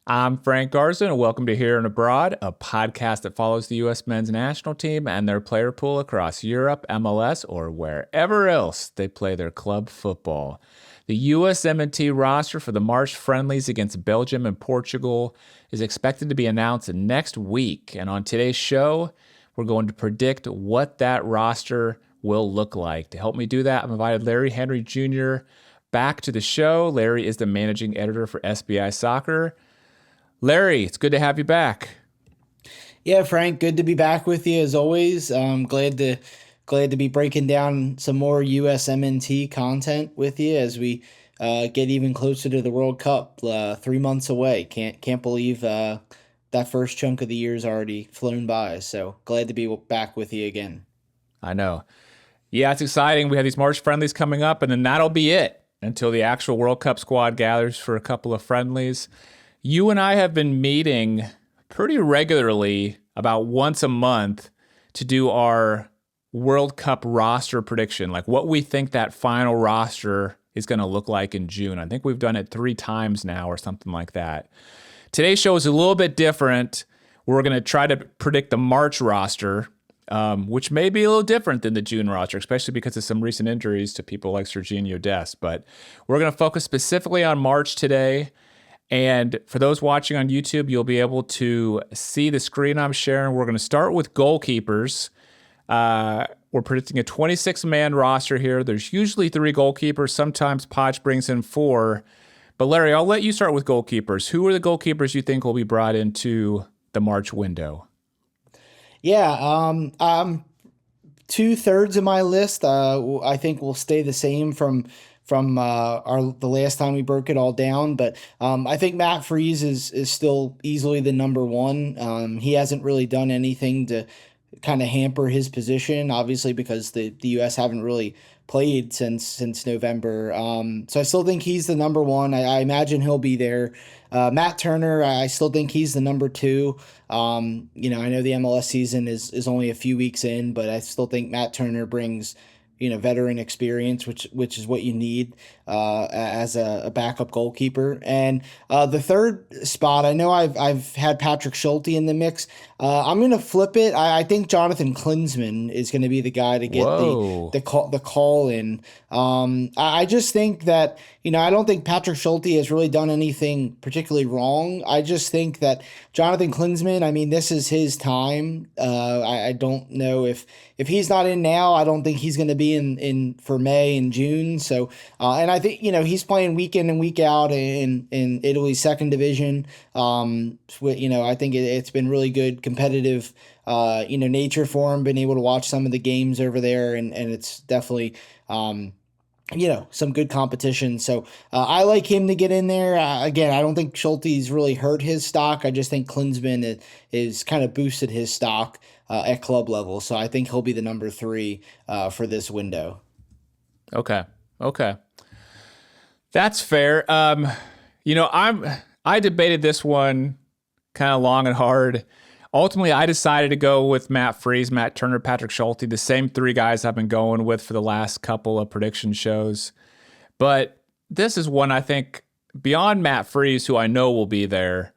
I'm Frank Garza, and welcome to Here and Abroad, a podcast that follows the U.S. men's national team and their player pool across Europe, MLS, or wherever else they play their club football. The USMNT roster for the March friendlies against Belgium and Portugal is expected to be announced next week, and on today's show, we're going to predict what that roster will look like. To help me do that, I've invited Larry Henry Jr. back to the show. Larry is the managing editor for SBI Soccer. Larry, it's good to have you back. Yeah, Frank, good to be back with you as always. Glad to be breaking down some more USMNT content with you as we get even closer to the World Cup. 3 months away. Can't believe that first chunk of the year's already flown by. So glad to be back with you again. I know. Yeah, it's exciting. We have these March friendlies coming up, and then that'll be it until the actual World Cup squad gathers for a couple of friendlies. You and I have been meeting pretty regularly, about once a month, to do our World Cup roster prediction, like what we think that final roster is going to look like in June. I think we've done it 3 times now or something like that. Today's show is a little bit different. We're going to try to predict the March roster, which may be a little different than the June roster, especially because of some recent injuries to people like Serginho Dest. But we're going to focus specifically on March today. And for those watching on YouTube, you'll be able to see the screen I'm sharing. We're going to start with goalkeepers. We're predicting a 26-man roster here. There's usually 3 goalkeepers. Sometimes Poch brings in 4. But Larry, I'll let you start with goalkeepers. Who are the goalkeepers you think will be brought into the March window? Yeah, 2/3 of my list I think will stay the same from the last time we broke it all down. But I think Matt Freese is still easily the number one. He hasn't really done anything to kind of hamper his position, obviously, because the U.S. haven't really played since November. So I still think he's the number one. I imagine he'll be there. Matt Turner, I still think he's the number 2. I know the MLS season is only a few weeks in, but I still think Matt Turner brings veteran experience, which is what you need as a backup goalkeeper. And the third spot, I know I've had Patrick Schulte in the mix. I'm gonna flip it. I think Jonathan Klinsmann is gonna be the guy to get the call in. I just think that I don't think Patrick Schulte has really done anything particularly wrong. I just think that Jonathan Klinsmann, I mean, this is his time. I don't know if he's not in now, I don't think he's going to be in for May and June. So, and I think he's playing week in and week out in Italy's second division. I think it's been really good competitive nature for him. Been able to watch some of the games over there, and it's definitely some good competition. So I like him to get in there. Again, I don't think Schulte's really hurt his stock. I just think Klinsmann is kind of boosted his stock at club level. So I think he'll be the number 3 for this window. Okay. That's fair. I debated this one kind of long and hard. Ultimately, I decided to go with Matt Freese, Matt Turner, Patrick Schulte, the same 3 guys I've been going with for the last couple of prediction shows. But this is one I think, beyond Matt Freese, who I know will be there,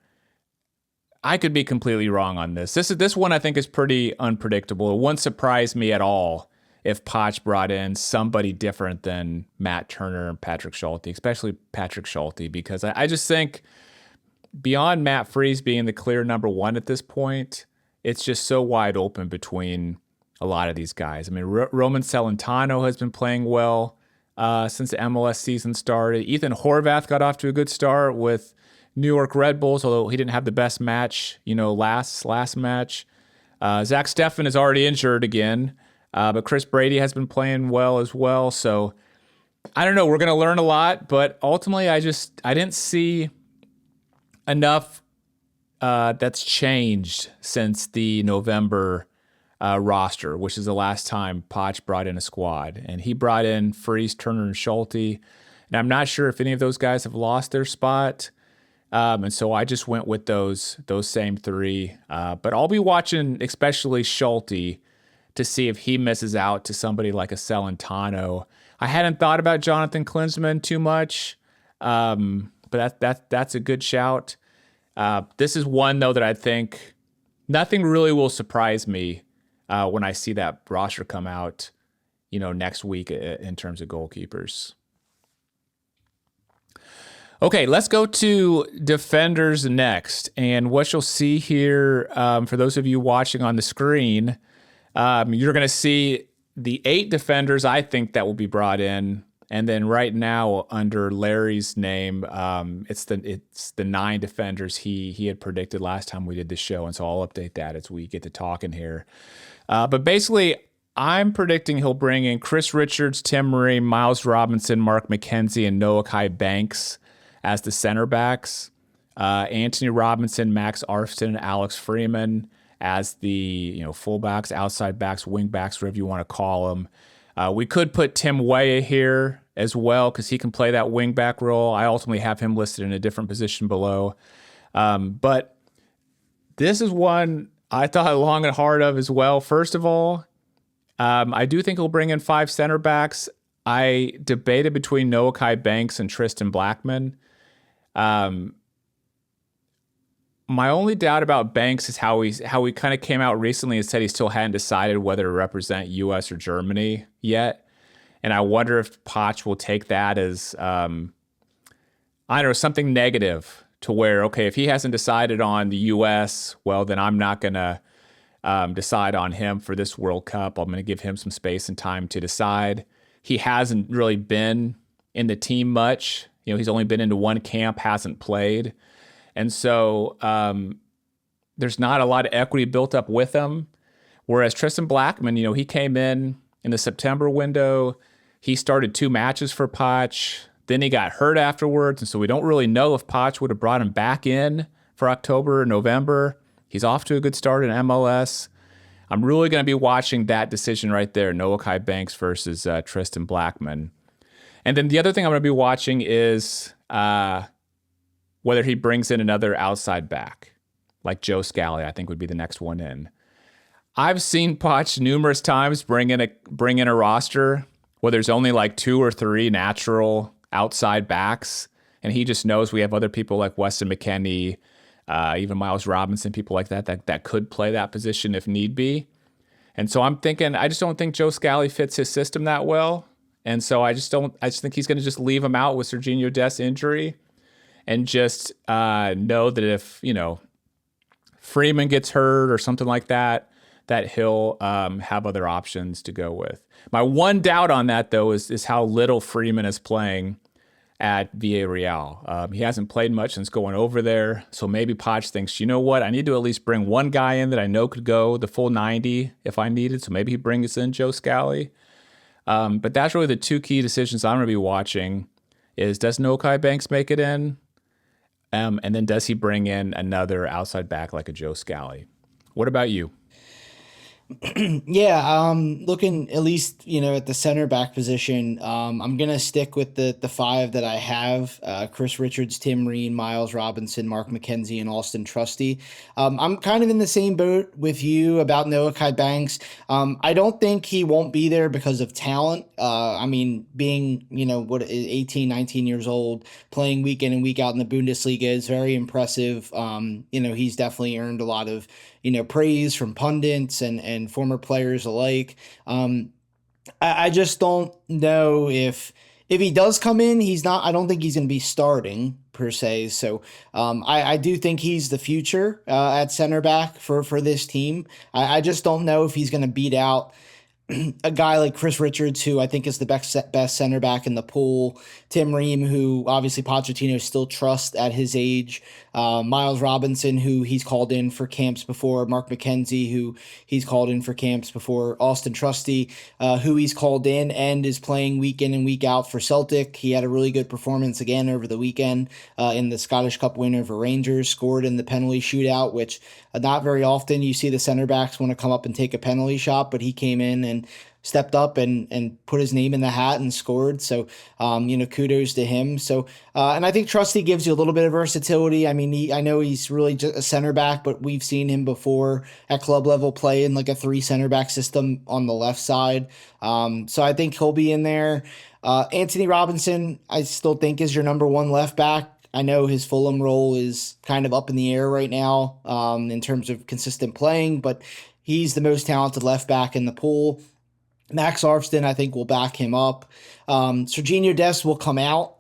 I could be completely wrong on this. This one I think is pretty unpredictable. It wouldn't surprise me at all if Poch brought in somebody different than Matt Turner and Patrick Schulte, especially Patrick Schulte, because I just think, beyond Matt Freese being the clear number 1 at this point, it's just so wide open between a lot of these guys. I mean, Roman Celentano has been playing well since the MLS season started. Ethan Horvath got off to a good start with New York Red Bulls, although he didn't have the best match, last match. Zach Steffen is already injured again, but Chris Brady has been playing well as well. So I don't know. We're going to learn a lot, but ultimately I didn't see enough that's changed since the November roster, which is the last time Poch brought in a squad. And he brought in Freese, Turner, and Schulte. And I'm not sure if any of those guys have lost their spot. And so I just went with those same 3. But I'll be watching especially Schulte to see if he misses out to somebody like a Celentano. I hadn't thought about Jonathan Klinsmann too much, but that's a good shout. This is one, though, that I think nothing really will surprise me when I see that roster come out, next week in terms of goalkeepers. Okay, let's go to defenders next. And what you'll see here, for those of you watching on the screen, you're going to see the 8 defenders I think that will be brought in. And then right now, under Larry's name, it's the 9 defenders he had predicted last time we did the show. And so I'll update that as we get to talking here. But basically, I'm predicting he'll bring in Chris Richards, Tim Murray, Miles Robinson, Mark McKenzie, and Noah Kai Banks as the center backs. Anthony Robinson, Max Arfston, and Alex Freeman as the fullbacks, outside backs, wing backs, whatever you want to call them. We could put Tim Weah here as well because he can play that wing back role. I ultimately have him listed in a different position below. But this is one I thought long and hard of as well. First of all, I do think he'll bring in 5 center backs. I debated between Noah Kai Banks and Tristan Blackman. My only doubt about Banks is how he kind of came out recently and said he still hadn't decided whether to represent U.S. or Germany yet. And I wonder if Poch will take that as, I don't know, something negative to where, okay, if he hasn't decided on the U.S., well, then I'm not going to decide on him for this World Cup. I'm going to give him some space and time to decide. He hasn't really been in the team much. He's only been into one camp, hasn't played. And so there's not a lot of equity built up with him. Whereas Tristan Blackman, he came in the September window. He started 2 matches for Poch. Then he got hurt afterwards. And so we don't really know if Poch would have brought him back in for October or November. He's off to a good start in MLS. I'm really going to be watching that decision right there, Noah Kai Banks versus Tristan Blackman. And then the other thing I'm going to be watching is whether he brings in another outside back, like Joe Scally, I think would be the next one in. I've seen Poch numerous times bring in a roster where there's only like 2 or 3 natural outside backs, and he just knows we have other people like Weston McKennie, even Miles Robinson, people like that could play that position if need be. And so I'm thinking, I just don't think Joe Scally fits his system that well. And so I just think he's going to just leave him out with Serginho Dest's injury and just know that if, Freeman gets hurt or something like that, that he'll have other options to go with. My one doubt on that, though, is how little Freeman is playing at Villarreal. He hasn't played much since going over there, so maybe Poch thinks, you know what, I need to at least bring one guy in that I know could go the full 90 if I needed, so maybe he brings in Joe Scally. But that's really the 2 key decisions I'm going to be watching is, does Noah Kai Banks make it in? And then does he bring in another outside back like a Joe Scally? What about you? Yeah, looking at least, at the center back position, I'm going to stick with the 5 that I have, Chris Richards, Tim Reen, Miles Robinson, Mark McKenzie, and Austin Trusty. I'm kind of in the same boat with you about Noah Kai Banks. I don't think he won't be there because of talent. Being, 18, 19 years old, playing week in and week out in the Bundesliga is very impressive. He's definitely earned a lot of, praise from pundits and former players alike. I just don't know if he does come in, I don't think he's going to be starting per se. So I do think he's the future at center back for this team. I just don't know if he's going to beat out a guy like Chris Richards, who I think is the best center back in the pool, Tim Ream, who obviously Pochettino still trusts at his age, Miles Robinson, who he's called in for camps before, Mark McKenzie, who he's called in for camps before, Austin Trusty, who he's called in and is playing week in and week out for Celtic. He had a really good performance again over the weekend in the Scottish Cup win over Rangers, scored in the penalty shootout, which not very often you see the center backs want to come up and take a penalty shot, but he came in and stepped up and put his name in the hat and scored. So, kudos to him. So, and I think Trusty gives you a little bit of versatility. I mean, I know he's really just a center back, but we've seen him before at club level play in like a 3 center back system on the left side. So I think he'll be in there. Anthony Robinson, I still think is your number 1 left back. I know his Fulham role is kind of up in the air right now in terms of consistent playing, but he's the most talented left back in the pool. Max Arfston, I think, will back him up. Serginho Dest will come out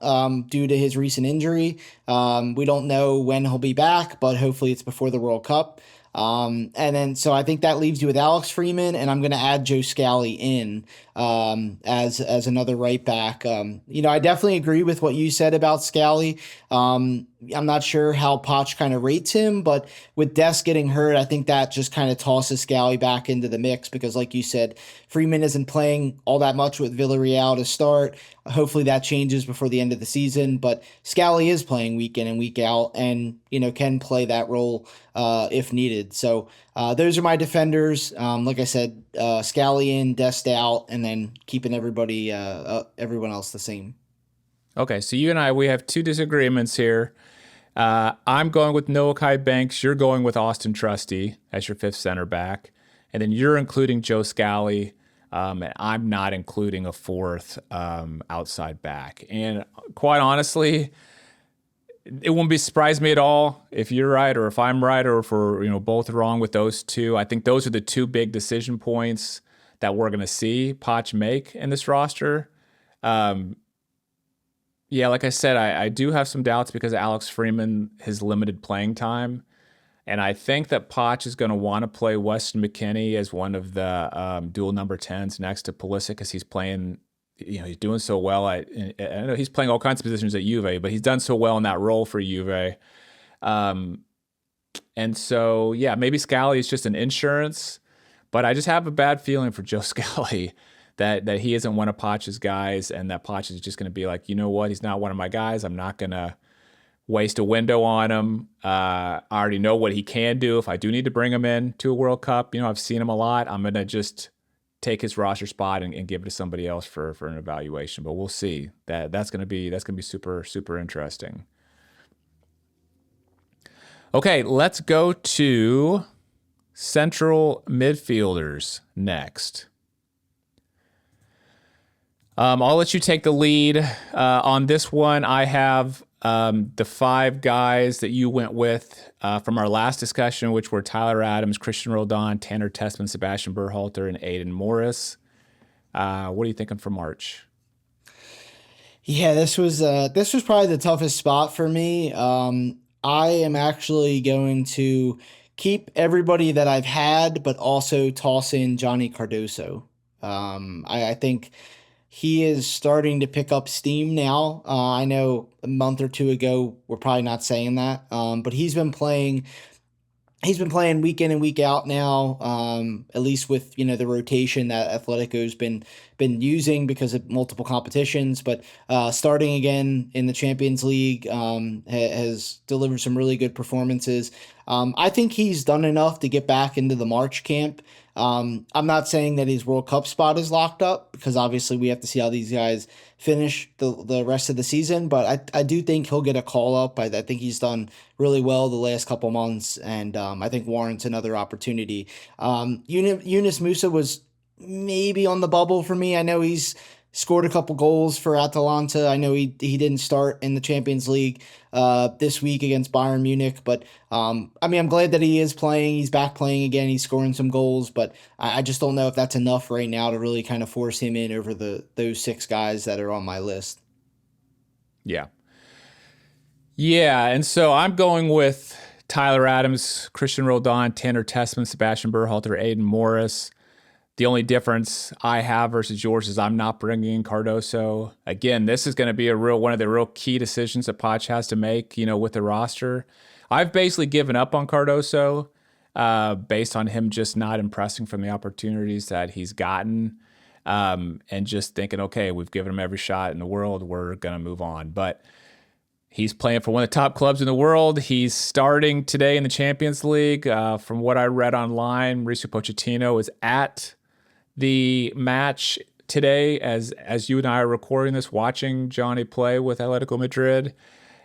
due to his recent injury. We don't know when he'll be back, but hopefully it's before the World Cup. And then, so I think that leaves you with Alex Freeman, and I'm going to add Joe Scally in as another right back. I definitely agree with what you said about Scally. I'm not sure how Poch kind of rates him, but with Dest getting hurt, I think that just kind of tosses Scally back into the mix because, like you said, Freeman isn't playing all that much with Villarreal to start. Hopefully that changes before the end of the season, but Scally is playing week in and week out and, can play that role if needed. So those are my defenders. Like I said, Scally in, Dest out, and then keeping everyone else the same. Okay, so you and I, we have two disagreements here. I'm going with Noah Kai Banks. You're going with Austin Trusty as your fifth center back. And then you're including Joe Scally. And I'm not including a fourth outside back. And quite honestly, it wouldn't surprise me at all if you're right or if I'm right or if we're both wrong with those two. I think those are the two big decision points that we're going to see Poch make in this roster. Yeah, like I said, I do have some doubts because of Alex Freeman, his limited playing time. And I think that Poch is going to want to play Weston McKennie as one of the dual number 10s next to Pulisic because he's playing, he's doing so well. I know he's playing all kinds of positions at Juve, but he's done so well in that role for Juve. And so, yeah, maybe Scally is just an insurance, but I just have a bad feeling for Joe Scally that he isn't one of Poch's guys and that Poch is just going to be like, you know what, he's not one of my guys. I'm not going to waste a window on him. I already know what he can do. If I do need to bring him in to a World Cup, I've seen him a lot. I'm going to just take his roster spot and give it to somebody else for an evaluation. But we'll see. That's going to be super, super interesting. Okay, let's go to central midfielders next. I'll let you take the lead on this one. I have the five guys that you went with from our last discussion, which were Tyler Adams, Christian Roldan, Tanner Tessman, Sebastian Berhalter, and Aiden Morris. What are you thinking for March? Yeah, this was probably the toughest spot for me. I am actually going to keep everybody that I've had, but also toss in Johnny Cardoso. I think he is starting to pick up steam now. I know a month or two ago we're probably not saying that, but he's been playing week in and week out now, at least with the rotation that Atletico's been using because of multiple competitions. But starting again in the Champions League, has delivered some really good performances. I think he's done enough to get back into the March camp. I'm not saying that his World Cup spot is locked up because obviously we have to see how these guys finish the rest of the season, but I do think he'll get a call up. I think he's done really well the last couple months, and I think warrants another opportunity. Yunus Musa was maybe on the bubble for me. I know he's scored a couple goals for Atalanta. I know he didn't start in the Champions League this week against Bayern Munich, but I'm glad that he is playing. He's back playing again. He's scoring some goals, but I just don't know if that's enough right now to really kind of force him in over those six guys that are on my list. Yeah. Yeah, and so I'm going with Tyler Adams, Christian Roldan, Tanner Tessman, Sebastian Berhalter, Aiden Morris. The only difference I have versus yours is I'm not bringing in Cardoso. Again, this is going to be one of the real key decisions that Poch has to make, with the roster. I've basically given up on Cardoso based on him just not impressing from the opportunities that he's gotten, and just thinking, okay, we've given him every shot in the world. We're going to move on. But he's playing for one of the top clubs in the world. He's starting today in the Champions League. From what I read online, Mauricio Pochettino is at the match today as you and I are recording this, watching Johnny play with Atletico Madrid.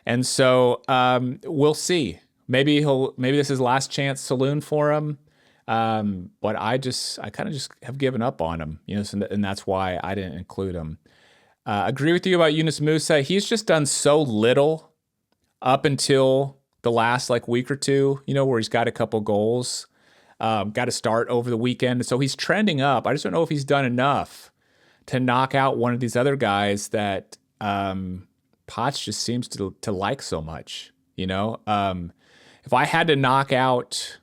And so we'll see. Maybe this is his last chance saloon for him. But I kind of just have given up on him, and that's why I didn't include him. Agree with you about Yunus Musa. He's just done so little up until the last like week or two, where he's got a couple goals, got to start over the weekend. So he's trending up. I just don't know if he's done enough to knock out one of these other guys that Potts just seems to like so much. If I had to knock out,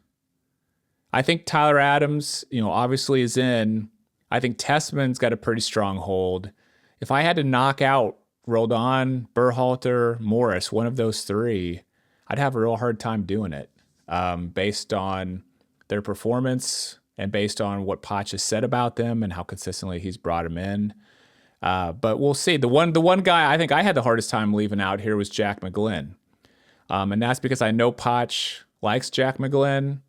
I think Tyler Adams, obviously is in. I think Tessman's got a pretty strong hold. If I had to knock out Roldan, Berhalter, Morris, one of those three, I'd have a real hard time doing it based on their performance and based on what Potts has said about them and how consistently he's brought them in. But we'll see. The one guy I think I had the hardest time leaving out here was Jack McGlynn. And that's because I know Potts likes Jack McGlynn.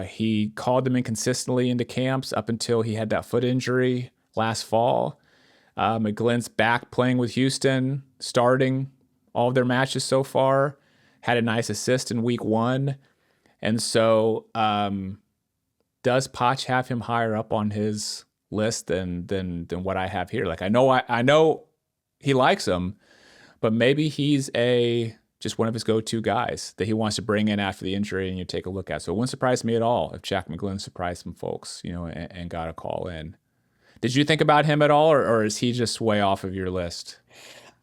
He called them inconsistently into camps up until he had that foot injury last fall. McGlynn's back playing with Houston, starting all of their matches so far. Had a nice assist in week 1. And so does Potts have him higher up on his list than what I have here? Like I know he likes him, but maybe he's just one of his go-to guys that he wants to bring in after the injury and you take a look at. So it wouldn't surprise me at all if Jack McGlynn surprised some folks, and got a call in. Did you think about him at all, or is he just way off of your list?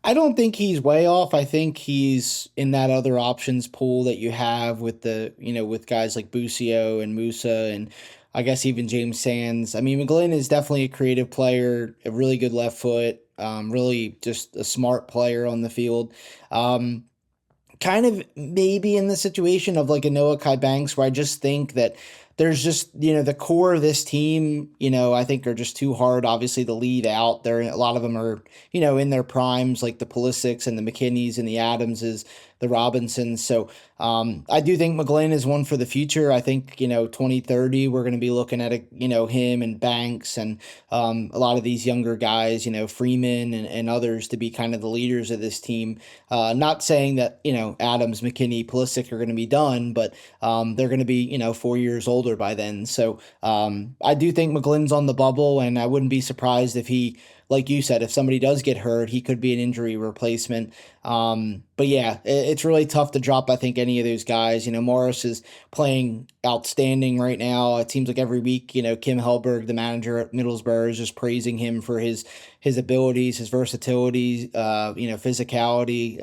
I don't think he's way off. I think he's in that other options pool that you have with with guys like Busio and Musa and I guess even James Sands. I mean, McGlynn is definitely a creative player, a really good left foot, really just a smart player on the field. Kind of maybe in the situation of like a Noah Kai Banks, where I just think that there's just, the core of this team, I think are just too hard, obviously, to lead out. A lot of them are, in their primes, like the Pulisic's and the McKinneys and the Adamses, the Robinsons. So I do think McGlynn is one for the future. I think, 2030, we're going to be looking at, him and Banks and a lot of these younger guys, Freeman and others to be kind of the leaders of this team. Not saying that, Adams, McKinney, Pulisic are going to be done, but they're going to be, 4 years older by then. So I do think McGlynn's on the bubble, and I wouldn't be surprised if he, like you said, if somebody does get hurt, he could be an injury replacement. But yeah, it's really tough to drop, I think, any of those guys. Morris is playing outstanding right now. It seems like every week, Kim Hellberg, the manager at Middlesbrough, is just praising him for his abilities, his versatility, physicality.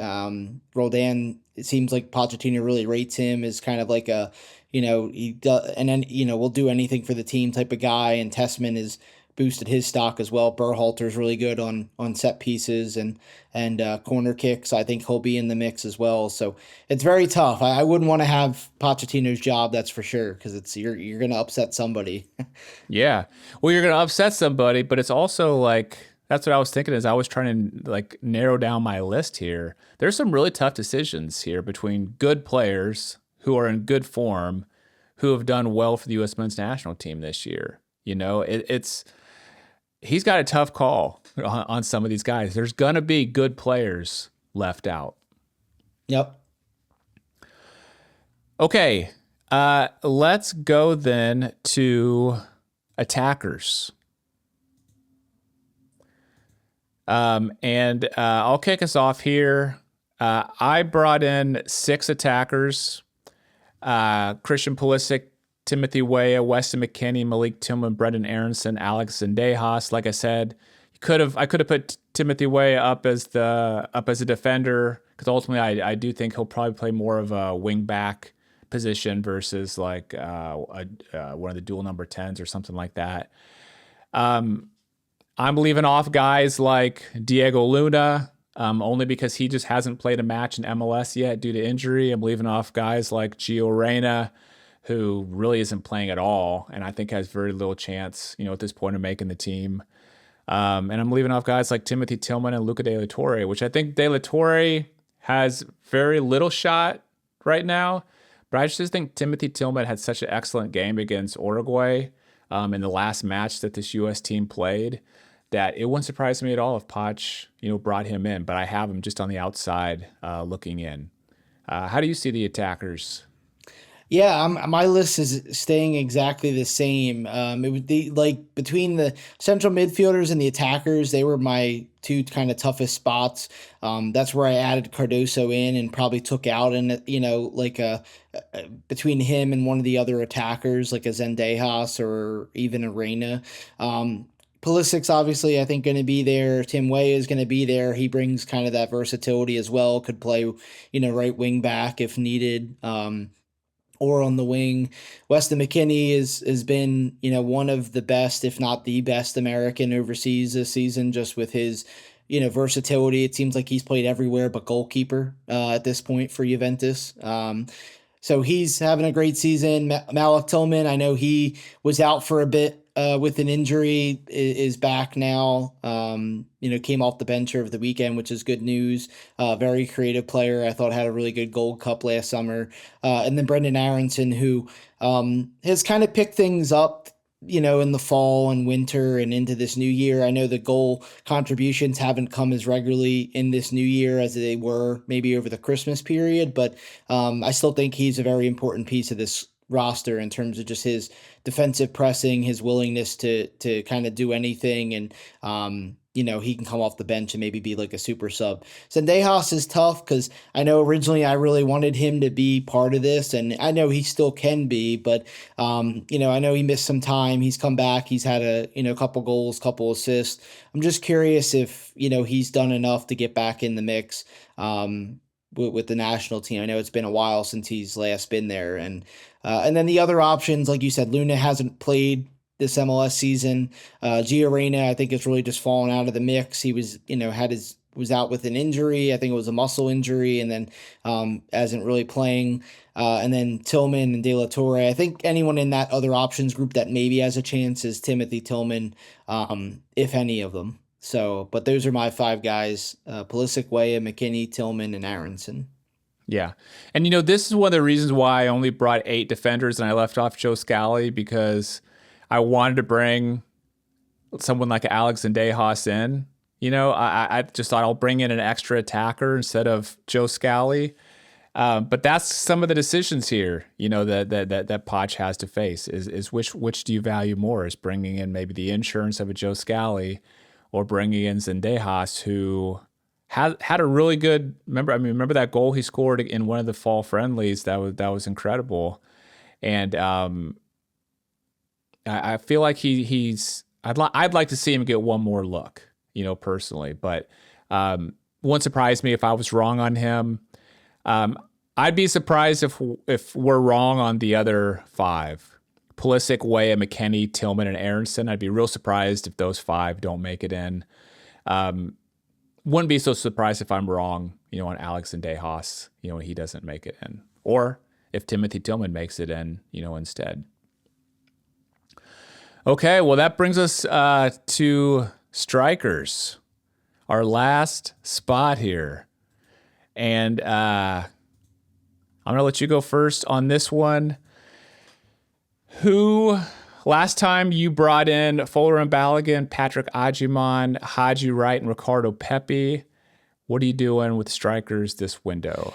Roldan, it seems like Pochettino really rates him as kind of like a, he does, and then, will do anything for the team type of guy. And Tessman is boosted his stock as well. Berhalter's really good on set pieces and corner kicks. I think he'll be in the mix as well. So it's very tough. I wouldn't want to have Pochettino's job, that's for sure, because you're going to upset somebody. Yeah. Well, you're going to upset somebody, but it's also like, that's what I was thinking as I was trying to like narrow down my list here. There's some really tough decisions here between good players who are in good form, who have done well for the U.S. men's national team this year. He's got a tough call on some of these guys. There's going to be good players left out. Yep. Okay. Let's go then to attackers. And I'll kick us off here. I brought in 6 attackers. Christian Pulisic, Timothy Weah, Weston McKennie, Malik Tillman, Brendan Aronson, Alex Zendejas. Like I said, I could have put Timothy Weah up as a defender, because ultimately I do think he'll probably play more of a wing back position versus like one of the dual number 10s or something like that. I'm leaving off guys like Diego Luna, only because he just hasn't played a match in MLS yet due to injury. I'm leaving off guys like Gio Reyna, who really isn't playing at all, and I think has very little chance, at this point of making the team. And I'm leaving off guys like Timothy Tillman and Luca De La Torre, which I think De La Torre has very little shot right now, but I just think Timothy Tillman had such an excellent game against Uruguay in the last match that this U.S. team played, that it wouldn't surprise me at all if Poch, brought him in, but I have him just on the outside looking in. How do you see the attackers? Yeah, my list is staying exactly the same. It would be like between the central midfielders and the attackers, they were my two kind of toughest spots. That's where I added Cardoso in and probably took out like between him and one of the other attackers, like a Zendejas or even a Reina. Pulisic's obviously, I think, going to be there. Tim Weah is going to be there. He brings kind of that versatility as well. Could play, right wing back if needed. Or on the wing. Weston McKennie has been, one of the best, if not the best American overseas this season, just with his, versatility. It seems like he's played everywhere but goalkeeper at this point for Juventus. So he's having a great season. Malik Tillman, I know he was out for a bit with an injury, is back now. Came off the bench over the weekend, which is good news. Very creative player. I thought had a really good Gold Cup last summer. And then Brendan Aronson, who has kind of picked things up, in the fall and winter and into this new year. I know the goal contributions haven't come as regularly in this new year as they were maybe over the Christmas period, but I still think he's a very important piece of this roster in terms of just his defensive pressing, his willingness to kind of do anything, and he can come off the bench and maybe be like a super sub. Zendejas is tough because I know originally I really wanted him to be part of this, and I know he still can be, but I know he missed some time. He's come back. He's had a couple goals, couple assists. I'm just curious if he's done enough to get back in the mix. With the national team. I know it's been a while since he's last been there. And then the other options, like you said, Luna hasn't played this MLS season. Gio Reyna, I think, has really just fallen out of the mix. He was, was out with an injury. I think it was a muscle injury, and then hasn't really playing. And then Tillman and De La Torre. I think anyone in that other options group that maybe has a chance is Timothy Tillman, if any of them. So, but those are my five guys: Pulisic, Weah, McKennie, Tillman, and Aronson. Yeah. And, this is one of the reasons why I only brought 8 defenders and I left off Joe Scally, because I wanted to bring someone like Alex Zendejas in. I just thought I'll bring in an extra attacker instead of Joe Scally. But that's some of the decisions here, that Poch has to face is which do you value more? Is bringing in maybe the insurance of a Joe Scally or bringing in Zendejas, who had a really good, remember that goal he scored in one of the fall friendlies? That was incredible. And I feel like I'd like to see him get one more look, personally, but wouldn't surprise me if I was wrong on him. I'd be surprised if we're wrong on the other 5. Pulisic, Weah, McKennie, Tillman, and Aronson. I'd be real surprised if those 5 don't make it in. Wouldn't be so surprised if I'm wrong, on Alex Zendejas, he doesn't make it in. Or if Timothy Tillman makes it in, instead. Okay, well, that brings us to strikers, our last spot here. And I'm going to let you go first on this one. Who, last time you brought in Fuller and Balogun, Patrick Agyemang, Haji Wright, and Ricardo Pepi. What are you doing with strikers this window?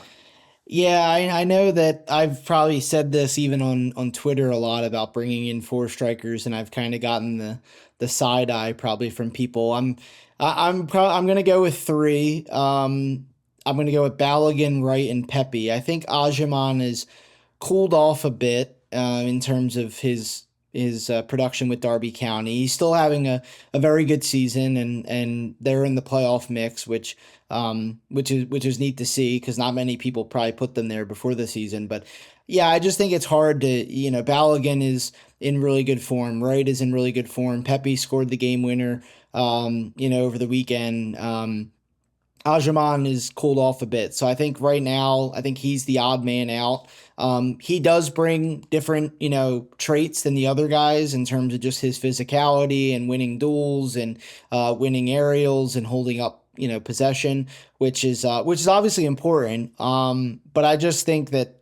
Yeah, I know that I've probably said this even on Twitter a lot about bringing in 4 strikers, and I've kind of gotten the side eye probably from people. I'm gonna go with 3. I'm gonna go with Balogun, Wright, and Pepi. I think Agyemang is cooled off a bit in terms of his production with Derby County. He's still having a very good season, and they're in the playoff mix, which is neat to see, because not many people probably put them there before the season. But yeah, I just think it's hard to, Balogun is in really good form. Wright is in really good form. Pepi scored the game winner, over the weekend. Agyemang is cooled off a bit. So I think right now, I think he's the odd man out. He does bring different, traits than the other guys in terms of just his physicality and winning duels and winning aerials and holding up, possession, which is obviously important. But I just think that,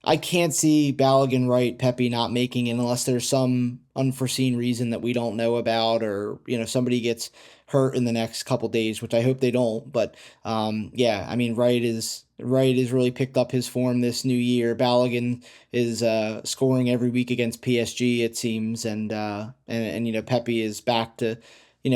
I can't see Balogun, Wright, Pepi not making it unless there's some unforeseen reason that we don't know about, or, somebody gets hurt in the next couple days, which I hope they don't. But yeah, I mean, Wright has really picked up his form this new year. Balogun is scoring every week against PSG, it seems, and Pepe is back to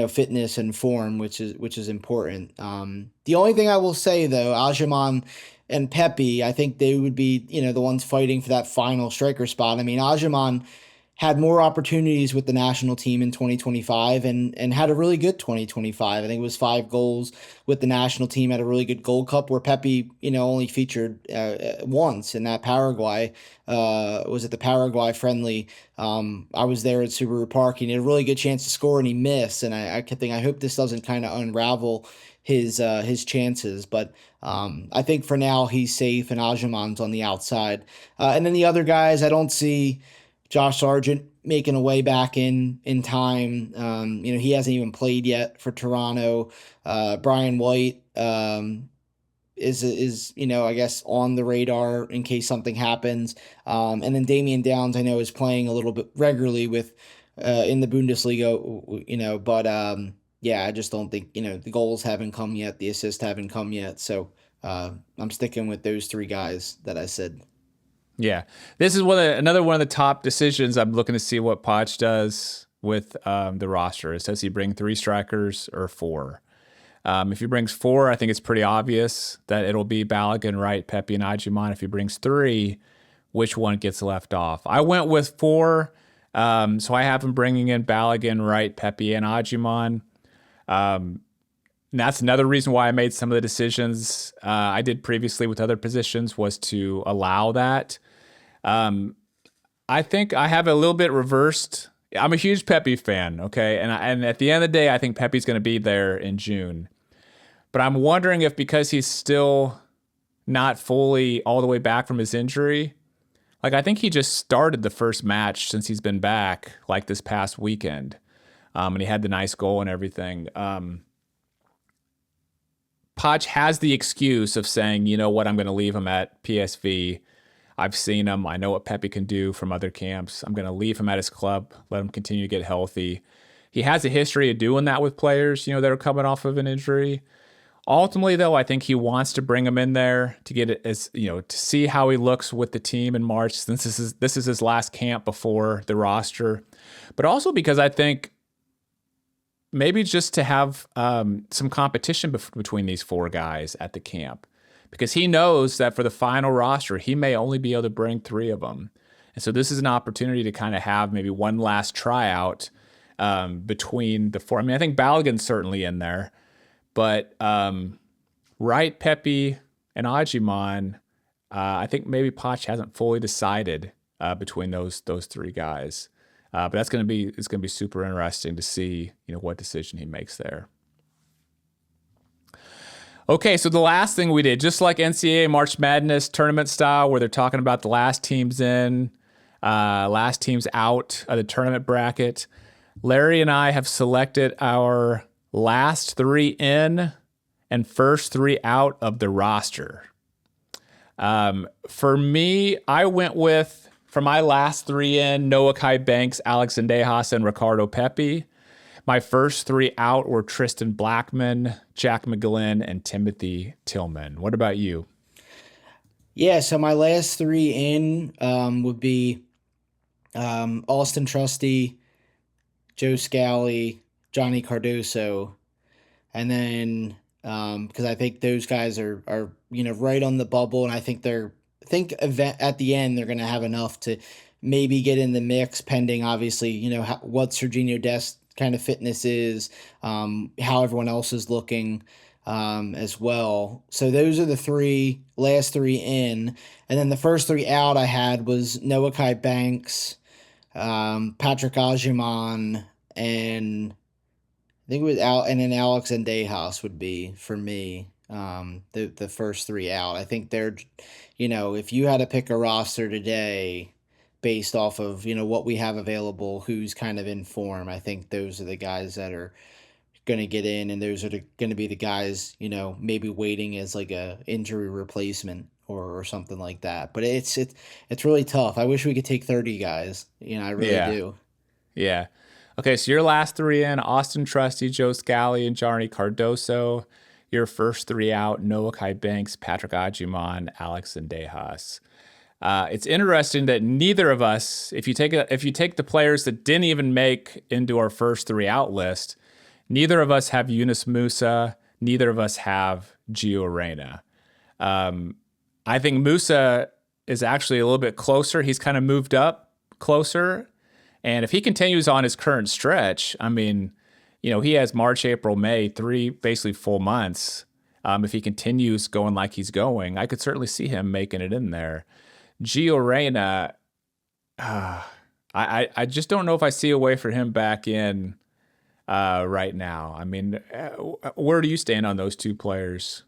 fitness and form, which is important. The only thing I will say though, Ajiman and Pepe, I think they would be the ones fighting for that final striker spot. I mean, Ajiman had more opportunities with the national team in 2025 and had a really good 2025. I think it was 5 goals with the national team, had a really good Gold Cup where Pepe, only featured once in that Paraguay. Was it the Paraguay friendly? I was there at Subaru Park. He had a really good chance to score and he missed. And I kept thinking, I hope this doesn't kind of unravel his chances. But I think for now he's safe and Ajiman's on the outside. And then the other guys, I don't see Josh Sargent making a way back in time. He hasn't even played yet for Toronto. Brian White is I guess on the radar in case something happens. And then Damian Downs I know is playing a little bit regularly with in the Bundesliga. But yeah, I just don't think the goals haven't come yet, the assists haven't come yet. So I'm sticking with those 3 guys that I said. Yeah, this is another one of the top decisions. I'm looking to see what Poch does with the roster. Does he bring 3 strikers or 4? If he brings 4, I think it's pretty obvious that it'll be Balogun, Wright, Pepe, and Ajiman. If he brings 3, which one gets left off? I went with 4, so I have him bringing in Balogun, Wright, Pepe, and Ajiman. And that's another reason why I made some of the decisions I did previously with other positions was to allow that. I think I have a little bit reversed. I'm a huge Pepe fan, okay? And at the end of the day, I think Pepe's going to be there in June. But I'm wondering if because he's still not fully all the way back from his injury, like I think he just started the first match since he's been back, like this past weekend. And he had the nice goal and everything. Poch has the excuse of saying, you know what, I'm going to leave him at PSV. I've seen him. I know what Pepe can do from other camps. I'm going to leave him at his club, let him continue to get healthy. He has a history of doing that with players, that are coming off of an injury. Ultimately, though, I think he wants to bring him in there to get it as to see how he looks with the team in March, since this is his last camp before the roster. But also because I think maybe just to have some competition between these 4 guys at the camp. Because he knows that for the final roster, he may only be able to bring 3 of them. And so this is an opportunity to kind of have maybe one last tryout between the 4. I mean, I think Balogun's certainly in there. But Wright, Pepe, and Ajiman, I think maybe Poch hasn't fully decided between those 3 guys. But it's going to be super interesting to see what decision he makes there. Okay, so the last thing we did, just like NCAA March Madness tournament style, where they're talking about the last teams in, last teams out of the tournament bracket, Larry and I have selected our last 3 in and first 3 out of the roster. For me, I went with, for my last 3 in, Noah Kai Banks, Alex Zendejas, and Ricardo Pepi. My first 3 out were Tristan Blackman, Jack McGlynn, and Timothy Tillman. What about you? Yeah, so my last 3 in would be Austin Trusty, Joe Scally, Johnny Cardoso, and then because I think those guys are right on the bubble, and I think at the end they're going to have enough to maybe get in the mix, pending obviously what Serginho Dest kind of fitness is, how everyone else is looking as well. So those are the last 3 in, and then the first 3 out I had was Noah Kai Banks, Patrick Ajiman, and I think it was and then Alex and Dejas would be for me. The first 3 out. I think they're, if you had to pick a roster today based off of what we have available, who's kind of in form, I think those are the guys that are going to get in, and those are going to be the guys maybe waiting as like a injury replacement or something like that. But it's really tough. I wish we could take 30 guys. I really do. Yeah. Okay, so your last three in: Austin Trusty, Joe Scally, and Johnny Cardoso. Your first three out: Noah Kai Banks, Patrick Agyemang, Alex Zendejas. It's interesting that neither of us, if you take the players that didn't even make into our first three out list, neither of us have Yunus Musa. Neither of us have Gio Reyna. I think Musa is actually a little bit closer. He's kind of moved up closer. And if he continues on his current stretch, I mean, he has March, April, May, 3 basically full months. If he continues going like he's going, I could certainly see him making it in there. Gio Reyna, I just don't know if I see a way for him back in right now. I mean, where do you stand on those two players?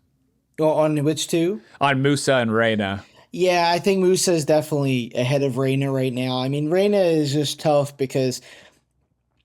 Oh, on which two? On Musa and Reyna. Yeah, I think Musa is definitely ahead of Reyna right now. I mean, Reyna is just tough because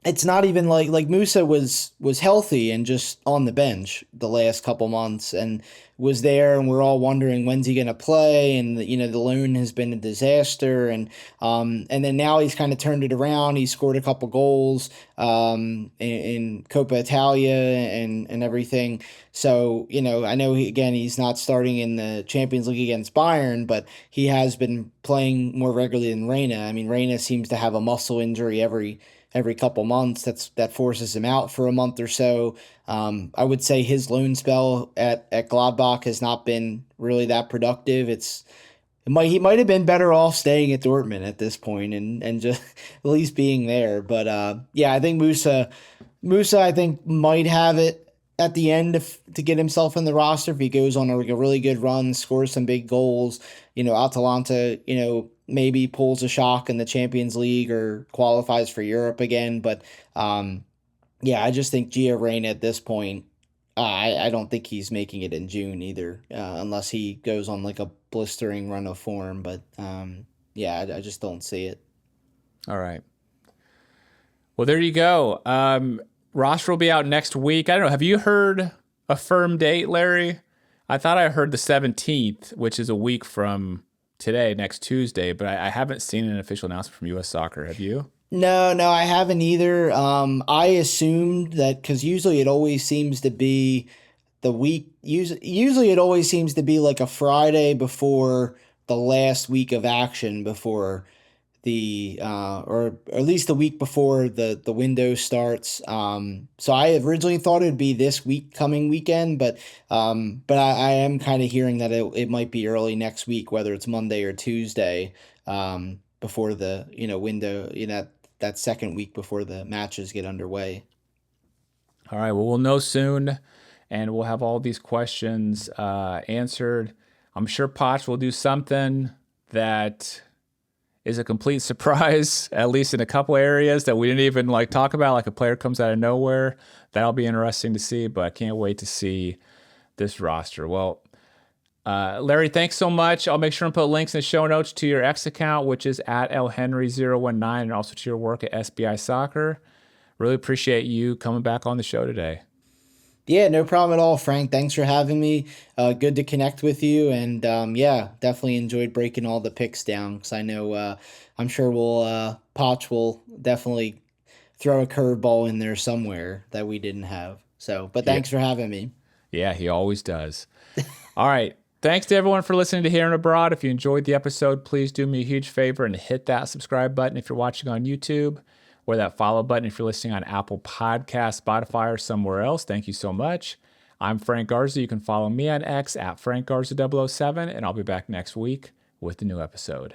it's not even like Musa was healthy and just on the bench the last couple months and was there, and we're all wondering when's he going to play, and the loan has been a disaster, and then now he's kind of turned it around. He scored a couple goals in Coppa Italia and everything. So I know he's not starting in the Champions League against Bayern, but he has been playing more regularly than Reyna. I mean, Reyna seems to have a muscle injury every couple months that forces him out for a month or so. I would say his loan spell at Gladbach has not been really that productive. He might have been better off staying at Dortmund at this point and just at least being there. But I think Musa I think might have it at the end to get himself in the roster if he goes on a really good run, scores some big goals. Atalanta, maybe pulls a shock in the Champions League or qualifies for Europe again. But I just think Gio Reyna at this point, I don't think he's making it in June either, unless he goes on like a blistering run of form. But I just don't see it. All right. Well, there you go. Roster will be out next week. I don't know. Have you heard a firm date, Larry? I thought I heard the 17th, which is a week from today, next Tuesday, but I haven't seen an official announcement from U.S. Soccer. Have you? No, I haven't either. I assumed that because usually it always seems to be the week. Usually it always seems to be like a Friday before the last week of action before the or at least the week before the window starts. So I originally thought it'd be this coming weekend, but I am kind of hearing that it might be early next week, whether it's Monday or Tuesday, before the window, that second week before the matches get underway. All right. Well, we'll know soon, and we'll have all these questions answered. I'm sure Potch will do something that is a complete surprise, at least in a couple areas that we didn't even talk about, like a player comes out of nowhere. That'll be interesting to see, but I can't wait to see this roster. Well, Larry, thanks so much. I'll make sure and put links in the show notes to your X account, which is at lhenry019, and also to your work at SBI Soccer. Really appreciate you coming back on the show today. Yeah, no problem at all, Frank. Thanks for having me. Good to connect with you. And definitely enjoyed breaking all the picks down because I know I'm sure Potch will definitely throw a curveball in there somewhere that we didn't have. So, but thanks for having me. Yeah, he always does. All right. Thanks to everyone for listening to Here and Abroad. If you enjoyed the episode, please do me a huge favor and hit that subscribe button if you're watching on YouTube, or that follow button if you're listening on Apple Podcasts, Spotify, or somewhere else. Thank you so much. I'm Frank Garza. You can follow me on X at FrankGarza007, and I'll be back next week with a new episode.